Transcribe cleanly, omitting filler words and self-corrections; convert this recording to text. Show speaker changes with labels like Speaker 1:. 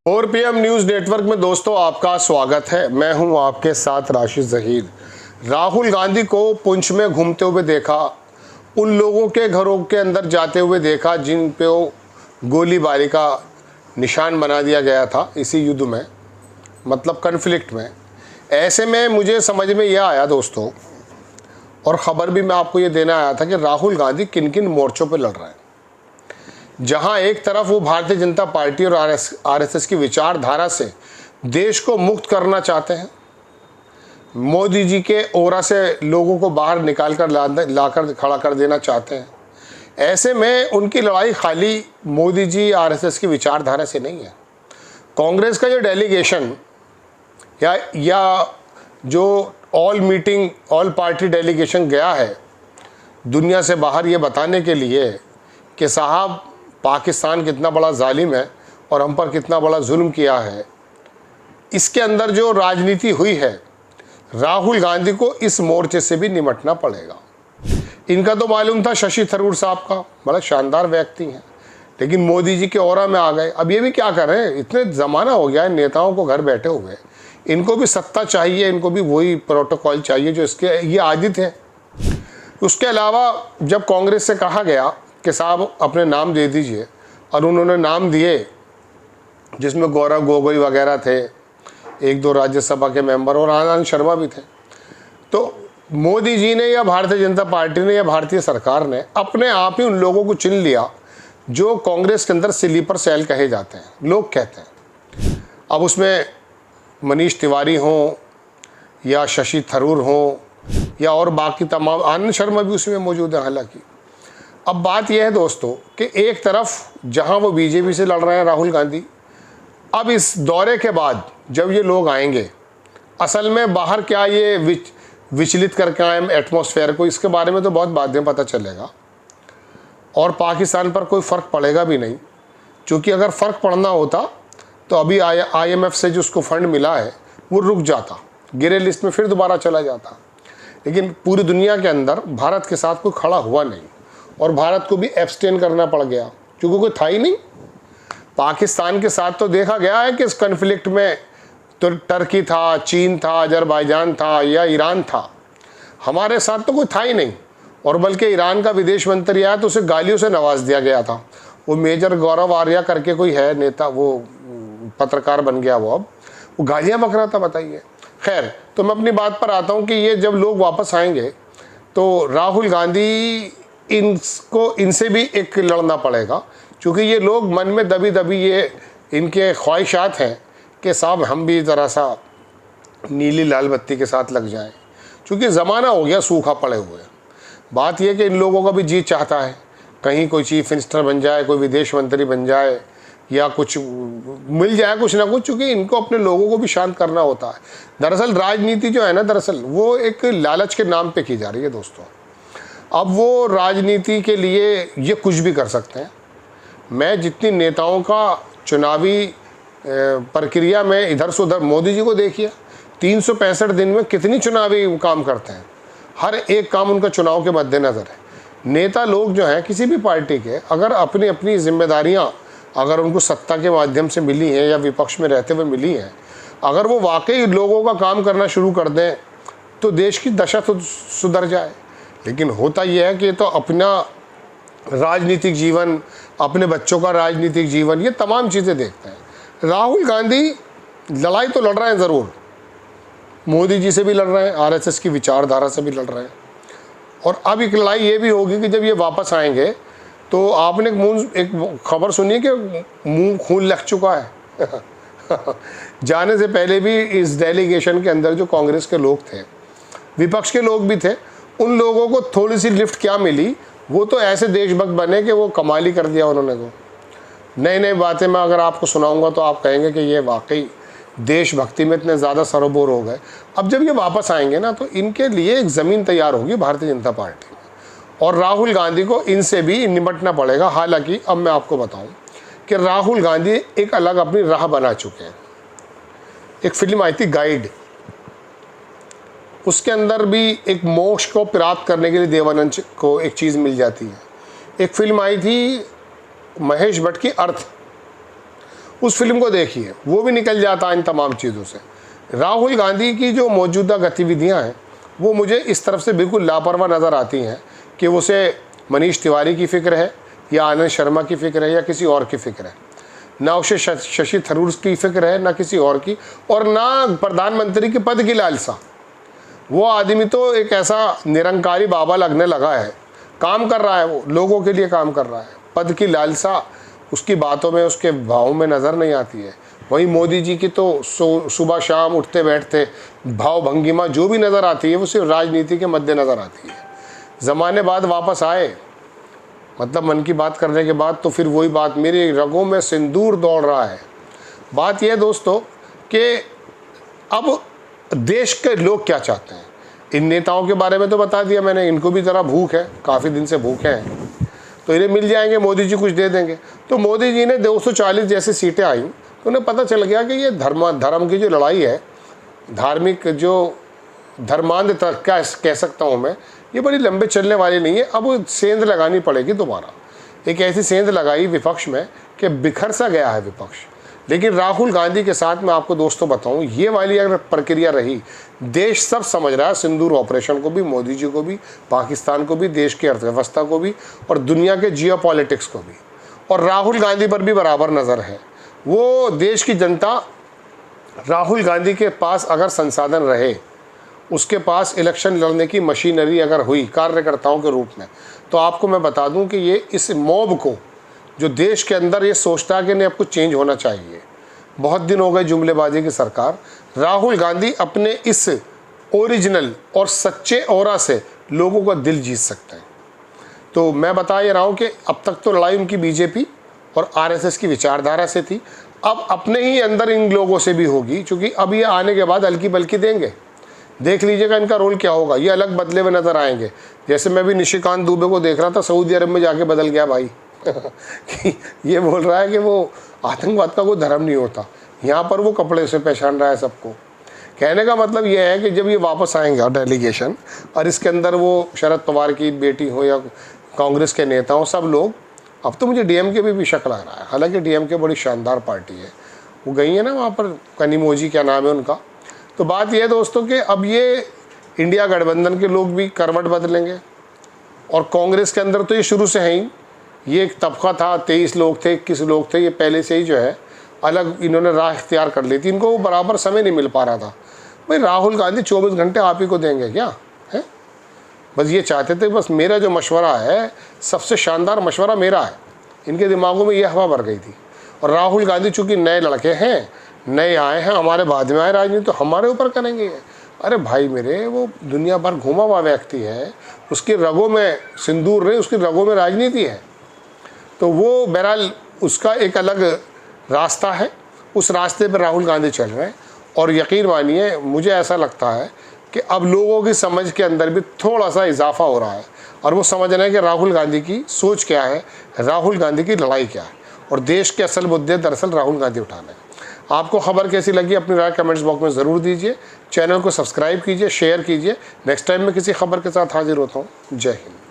Speaker 1: और PM news network में दोस्तों आपका स्वागत है। मैं हूं आपके साथ राशिद ज़हीर। राहुल गांधी को पुंछ में घूमते हुए देखा, उन लोगों के घरों के अंदर जाते हुए देखा जिन पे वो गोलीबारी का निशान बना दिया गया था इसी युद्ध में, मतलब कन्फ्लिक्ट में। ऐसे में मुझे समझ में यह आया दोस्तों, और ख़बर भी मैं आपको ये देना आया था कि राहुल गांधी किन किन मोर्चों पर लड़ रहे हैं। जहां एक तरफ वो भारतीय जनता पार्टी और आरएसएस की विचारधारा से देश को मुक्त करना चाहते हैं, मोदी जी के ओरा से लोगों को बाहर निकाल कर लाकर खड़ा कर देना चाहते हैं। ऐसे में उनकी लड़ाई खाली मोदी जी आरएसएस की विचारधारा से नहीं है। कांग्रेस का जो डेलीगेशन या जो ऑल पार्टी डेलीगेशन गया है दुनिया से बाहर ये बताने के लिए कि साहब पाकिस्तान कितना बड़ा जालिम है और हम पर कितना बड़ा जुल्म किया है, इसके अंदर जो राजनीति हुई है, राहुल गांधी को इस मोर्चे से भी निपटना पड़ेगा। इनका तो मालूम था शशि थरूर साहब का बड़ा शानदार व्यक्ति हैं, लेकिन मोदी जी के ऑरा में आ गए। अब ये भी क्या करें, इतने ज़माना हो गया है नेताओं को घर बैठे हुए, इनको भी सत्ता चाहिए, इनको भी वही प्रोटोकॉल चाहिए जो इसके ये आदित है। उसके अलावा जब कांग्रेस से कहा गया कि साहब अपने नाम दे दीजिए, और उन्होंने नाम दिए जिसमें गौरव गोगोई वगैरह थे, एक दो राज्यसभा के मेंबर और आनंद शर्मा भी थे, तो मोदी जी ने या भारतीय जनता पार्टी ने या भारतीय सरकार ने अपने आप ही उन लोगों को चुन लिया जो कांग्रेस के अंदर स्लीपर सेल कहे जाते हैं, लोग कहते हैं। अब उसमें मनीष तिवारी हों या शशि थरूर हों या और बाकी तमाम, आनंद शर्मा भी उसमें मौजूद है हालांकि। अब बात यह है दोस्तों कि एक तरफ जहां वो बीजेपी से लड़ रहे हैं राहुल गांधी, अब इस दौरे के बाद जब ये लोग आएंगे, असल में बाहर क्या ये विचलित करके आए एटमॉस्फेयर को, इसके बारे में तो बहुत बाद में पता चलेगा। और पाकिस्तान पर कोई फ़र्क पड़ेगा भी नहीं, क्योंकि अगर फ़र्क पड़ना होता तो अभी IMF से जो उसको फंड मिला है वो रुक जाता, गिरे लिस्ट में फिर दोबारा चला जाता। लेकिन पूरी दुनिया के अंदर भारत के साथ कोई खड़ा हुआ नहीं, और भारत को भी एब्सटेन करना पड़ गया क्योंकि कोई था ही नहीं। पाकिस्तान के साथ तो देखा गया है कि इस कन्फ्लिक्ट में तो टर्की था, चीन था, अजरबैजान था या ईरान था, हमारे साथ तो कोई था ही नहीं। और बल्कि ईरान का विदेश मंत्री आया तो उसे गालियों से नवाज दिया गया था। वो मेजर गौरव आर्या करके कोई है नेता, वो पत्रकार बन गया, वो अब वो गालियाँ बक रहा था, बताइए। खैर, तो मैं अपनी बात पर आता हूँ कि ये जब लोग वापस आएंगे तो राहुल गांधी इनसे भी एक लड़ना पड़ेगा, क्योंकि ये लोग मन में दबी दबी ये इनके ख्वाहिशात हैं कि साहब हम भी ज़रा सा नीली लाल बत्ती के साथ लग जाएं, क्योंकि ज़माना हो गया सूखा पड़े हुए। बात यह कि इन लोगों का भी जी चाहता है कहीं कोई चीफ मिनिस्टर बन जाए, कोई विदेश मंत्री बन जाए या कुछ मिल जाए कुछ ना कुछ, क्योंकि इनको अपने लोगों को भी शांत करना होता है। दरअसल राजनीति जो है ना, दरअसल वो एक लालच के नाम पे की जा रही है दोस्तों। अब वो राजनीति के लिए ये कुछ भी कर सकते हैं। मैं जितनी नेताओं का चुनावी प्रक्रिया में इधर से उधर, मोदी जी को देखिए 365 दिन में कितनी चुनावी काम करते हैं, हर एक काम उनका चुनाव के मद्देनज़र है। नेता लोग जो हैं किसी भी पार्टी के, अगर अपनी अपनी जिम्मेदारियां अगर उनको सत्ता के माध्यम से मिली हैं या विपक्ष में रहते हुए मिली हैं, अगर वो वाकई लोगों का काम करना शुरू कर दें तो देश की दशा तो सुधर जाए। लेकिन होता यह है कि ये तो अपना राजनीतिक जीवन, अपने बच्चों का राजनीतिक जीवन, ये तमाम चीज़ें देखते हैं। राहुल गांधी लड़ाई तो लड़ रहे हैं ज़रूर, मोदी जी से भी लड़ रहे हैं, आरएसएस की विचारधारा से भी लड़ रहे हैं, और अब एक लड़ाई ये भी होगी कि जब ये वापस आएंगे तो आपने एक खबर सुनी कि मुंह खून लग चुका है जाने से पहले भी इस डेलीगेशन के अंदर जो कांग्रेस के लोग थे, विपक्ष के लोग भी थे, उन लोगों को थोड़ी सी लिफ्ट क्या मिली, वो तो ऐसे देशभक्त बने कि वो कमाल ही कर दिया उन्होंने। तो नई नई बातें मैं अगर आपको सुनाऊंगा तो आप कहेंगे कि ये वाकई देशभक्ति में इतने ज़्यादा सरोबोर हो गए। अब जब ये वापस आएंगे ना तो इनके लिए एक ज़मीन तैयार होगी भारतीय जनता पार्टी में, और राहुल गांधी को इनसे भी निपटना पड़ेगा। हालांकि अब मैं आपको बताऊं कि राहुल गांधी एक अलग अपनी राह बना चुके हैं। एक फिल्म आई थी गाइड, उसके अंदर भी एक मोक्ष को प्राप्त करने के लिए देवानंद को एक चीज़ मिल जाती है। एक फिल्म आई थी महेश भट्ट की अर्थ, उस फिल्म को देखिए, वो भी निकल जाता इन तमाम चीज़ों से। राहुल गांधी की जो मौजूदा गतिविधियां हैं वो मुझे इस तरफ से बिल्कुल लापरवाह नज़र आती हैं कि उसे मनीष तिवारी की फ़िक्र है या आनंद शर्मा की फ़िक्र है या किसी और की फ़िक्र है, ना उसे शशि थरूर की फ़िक्र है, ना किसी और की, और ना प्रधानमंत्री के पद की लालसा। वो आदमी तो एक ऐसा निरंकारी बाबा लगने लगा है, काम कर रहा है, वो लोगों के लिए काम कर रहा है। पद की लालसा उसकी बातों में, उसके भावों में नज़र नहीं आती है। वहीं मोदी जी की तो सुबह शाम उठते बैठते भाव भंगिमा जो भी नज़र आती है वो सिर्फ राजनीति के मद्देनज़र आती है। ज़माने बाद वापस आए, मतलब मन की बात करने के बाद, तो फिर वही बात, मेरी रगों में सिंदूर दौड़ रहा है। बात यह दोस्तों कि अब देश के लोग क्या चाहते हैं। इन नेताओं के बारे में तो बता दिया मैंने, इनको भी ज़रा भूख है, काफ़ी दिन से भूखे हैं, तो इन्हें मिल जाएंगे, मोदी जी कुछ दे देंगे। तो मोदी जी ने 240 जैसी सीटें आई तो उन्हें पता चल गया कि ये धर्म की जो लड़ाई है, धार्मिक जो धर्मांध तक क्या कह सकता हूँ मैं, ये बड़ी लंबे चलने वाली नहीं है। अब सेंध लगानी पड़ेगी दोबारा, एक ऐसी सेंध लगाई विपक्ष में कि बिखर सा गया है विपक्ष। लेकिन राहुल गांधी के साथ मैं आपको दोस्तों बताऊं, ये वाली अगर प्रक्रिया रही, देश सब समझ रहा है, सिंदूर ऑपरेशन को भी, मोदी जी को भी, पाकिस्तान को भी, देश की अर्थव्यवस्था को भी, और दुनिया के जियोपॉलिटिक्स को भी, और राहुल गांधी पर भी बराबर नज़र है। वो देश की जनता, राहुल गांधी के पास अगर संसाधन रहे, उसके पास इलेक्शन लड़ने की मशीनरी अगर हुई कार्यकर्ताओं के रूप में, तो आपको मैं बता दूं कि ये इस मॉब को, जो देश के अंदर ये सोचता है कि नहीं अब कुछ चेंज होना चाहिए, बहुत दिन हो गए जुमलेबाजी की सरकार, राहुल गांधी अपने इस ओरिजिनल और सच्चे ऑरा से लोगों का दिल जीत सकते हैं। तो मैं बता ये रहा हूँ कि अब तक तो लड़ाई उनकी बीजेपी और आरएसएस की विचारधारा से थी, अब अपने ही अंदर इन लोगों से भी होगी, क्योंकि अब ये आने के बाद हल्की बल्कि देंगे। देख लीजिएगा इनका रोल क्या होगा, ये अलग बदले में नज़र आएंगे। जैसे मैं भी निशिकांत दुबे को देख रहा था, सऊदी अरब में जाके बदल गया भाई कि ये बोल रहा है कि वो आतंकवाद का कोई धर्म नहीं होता, यहाँ पर वो कपड़े से पहचान रहा है सबको। कहने का मतलब ये है कि जब ये वापस आएंगे डेलीगेशन, और इसके अंदर वो शरद पवार की बेटी हो या कांग्रेस के नेता हो, सब लोग, अब तो मुझे डीएमके भी शक लग रहा है, हालांकि डीएमके बड़ी शानदार पार्टी है, वो गई है ना वहाँ पर, कनिमोजी क्या नाम है उनका। तो बात यह है दोस्तों कि अब ये इंडिया गठबंधन के लोग भी करवट बदलेंगे, और कांग्रेस के अंदर तो ये शुरू से है ही, ये एक तबका था, 23 लोग थे, 21 लोग थे, ये पहले से ही जो है अलग इन्होंने राह इख्तियार कर ली थी, इनको वो बराबर समय नहीं मिल पा रहा था। भाई राहुल गांधी 24 घंटे आप ही को देंगे क्या है, बस ये चाहते थे। बस मेरा जो मशवरा है, सबसे शानदार मशवरा मेरा है, इनके दिमागों में ये हवा भर गई थी। और राहुल गांधी चूँकि नए लड़के हैं, नए आए हैं, हमारे बाद में आए राजनीति, तो हमारे ऊपर करेंगे। अरे भाई मेरे, वो दुनिया भर घूमा हुआ व्यक्ति है, उसके रगों में सिंदूर नहीं, उसकी रगों में राजनीति है। तो वो बहरहाल उसका एक अलग रास्ता है, उस रास्ते पर राहुल गांधी चल रहे हैं। और यकीन मानिए मुझे ऐसा लगता है कि अब लोगों की समझ के अंदर भी थोड़ा सा इजाफा हो रहा है, और वो समझ रहे हैं कि राहुल गांधी की सोच क्या है, राहुल गांधी की लड़ाई क्या है, और देश के असल मुद्दे दरअसल राहुल गांधी उठाना है। आपको खबर कैसी लगी अपनी राय कमेंट्स बॉक्स में ज़रूर दीजिए। चैनल को सब्सक्राइब कीजिए, शेयर कीजिए। नेक्स्ट टाइम मैं किसी खबर के साथ हाजिर होता हूँ। जय हिंद।